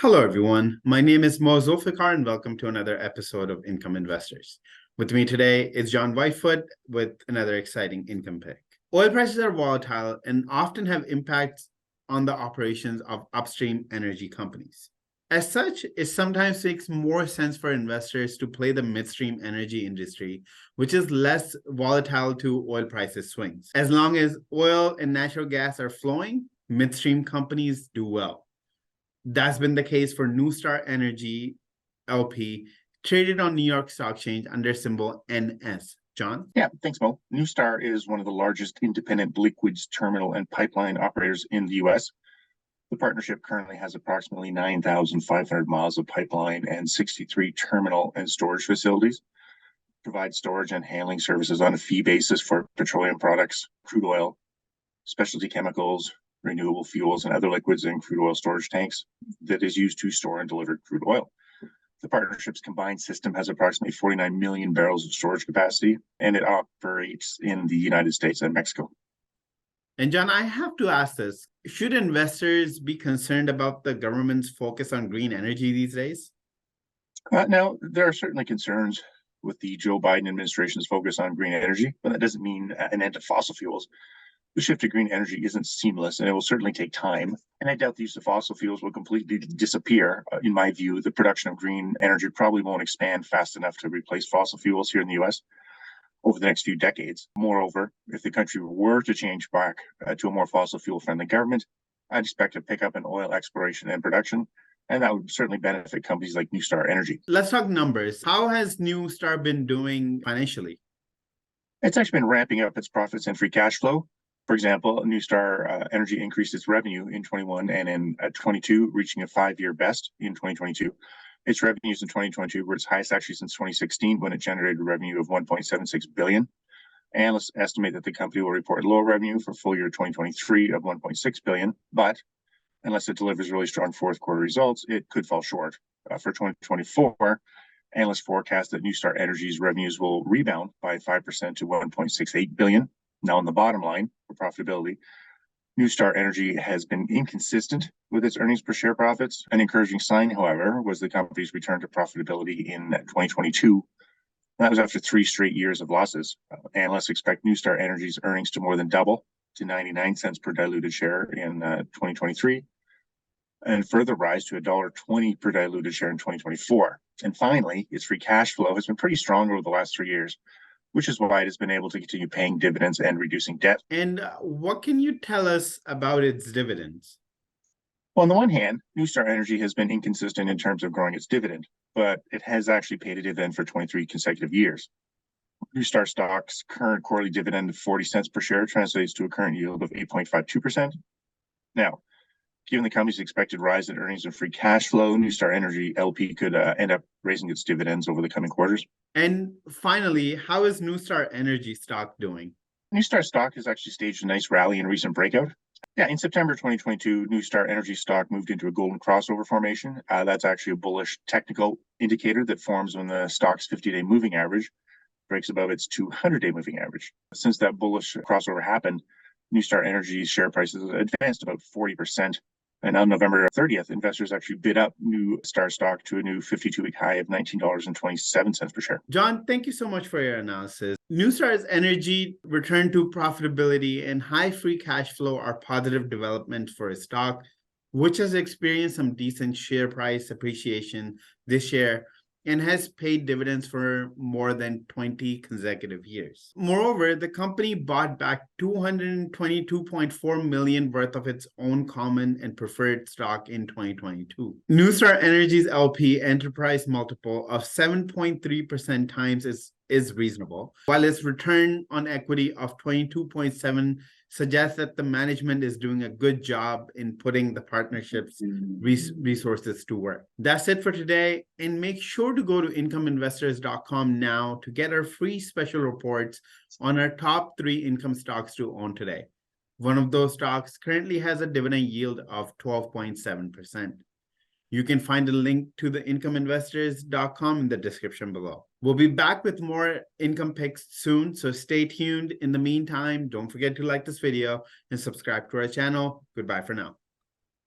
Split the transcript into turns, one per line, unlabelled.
Hello, everyone. My name is Zulfiqar, and welcome to another episode of Income Investors. With me today is John Whitefoot with another exciting income pick. Oil prices are volatile and often have impacts on the operations of upstream energy companies. As such, it sometimes makes more sense for investors to play the midstream energy industry, which is less volatile to oil prices swings. As long as oil and natural gas are flowing, midstream companies do well. That's been the case for NuStar Energy L.P, traded on New York Stock Exchange under symbol NS. John?
Yeah, thanks, Mo. NuStar is one of the largest independent liquids terminal and pipeline operators in the U.S. The partnership currently has approximately 9,500 miles of pipeline and 63 terminal and storage facilities, provides storage and handling services on a fee basis for petroleum products, crude oil, specialty chemicals, renewable fuels, and other liquids in crude oil storage tanks that is used to store and deliver crude oil. The partnership's combined system has approximately 49 million barrels of storage capacity, and it operates in the United States and Mexico.
And John, I have to ask this. Should investors be concerned about the government's focus on green energy these days?
Now, there are certainly concerns with the Joe Biden administration's focus on green energy, but that doesn't mean an end to fossil fuels. The shift to green energy isn't seamless, and it will certainly take time. And I doubt the use of fossil fuels will completely disappear. In my view, the production of green energy probably won't expand fast enough to replace fossil fuels here in the U.S. over the next few decades. Moreover, if the country were to change back to a more fossil fuel-friendly government, I'd expect a pickup in oil exploration and production, and that would certainly benefit companies like NuStar Energy.
Let's talk numbers. How has NuStar been doing financially?
It's actually been ramping up its profits and free cash flow. For example, NuStar Energy increased its revenue in 21 and in 22, reaching a 5-year best in 2022. Its revenues in 2022 were its highest actually since 2016, when it generated a revenue of $1.76 billion. Analysts estimate that the company will report lower revenue for full year 2023 of $1.6 billion, but unless it delivers really strong fourth quarter results, it could fall short. For 2024, analysts forecast that NuStar Energy's revenues will rebound by 5% to $1.68 billion. Now, on the bottom line for profitability, NuStar Energy has been inconsistent with its earnings per share profits. An encouraging sign, however, was the company's return to profitability in 2022. That was after 3 straight years of losses. Analysts expect NuStar Energy's earnings to more than double to 99 cents per diluted share in 2023, and further rise to $1.20 per diluted share in 2024. And finally, its free cash flow has been pretty strong over the last 3 years, which is why it has been able to continue paying dividends and reducing debt.
And what can you tell us about its dividends?
Well, on the one hand, NuStar Energy has been inconsistent in terms of growing its dividend, but it has actually paid a dividend for 23 consecutive years. NuStar stock's current quarterly dividend of 40 cents per share translates to a current yield of 8.52%. Now, given the company's expected rise in earnings and free cash flow, NuStar Energy L.P could end up raising its dividends over the coming quarters.
And finally, how is NuStar Energy stock doing?
NuStar stock has actually staged a nice rally in recent breakout. Yeah, in September 2022, NuStar Energy stock moved into a golden crossover formation. That's actually a bullish technical indicator that forms when the stock's 50-day moving average breaks above its 200-day moving average. Since that bullish crossover happened, NuStar Energy's share prices advanced about 40%. And on November 30th, investors actually bid up NuStar stock to a new 52-week high of $19.27 per share.
John, thank you so much for your analysis. NuStar's energy return to profitability and high free cash flow are positive development for its stock, which has experienced some decent share price appreciation this year and has paid dividends for more than 20 consecutive years. Moreover, the company bought back $222.4 million worth of its own common and preferred stock in 2022. NuStar Energy's LP enterprise multiple of 7.3% times is reasonable, while its return on equity of 22.7 suggests that the management is doing a good job in putting the partnership's resources to work. That's it for today, and make sure to go to incomeinvestors.com now to get our free special reports on our top 3 income stocks to own today. One of those stocks currently has a dividend yield of 12.7%. You can find a link to the incomeinvestors.com in the description below. We'll be back with more income picks soon, so stay tuned. In the meantime, don't forget to like this video and subscribe to our channel. Goodbye for now.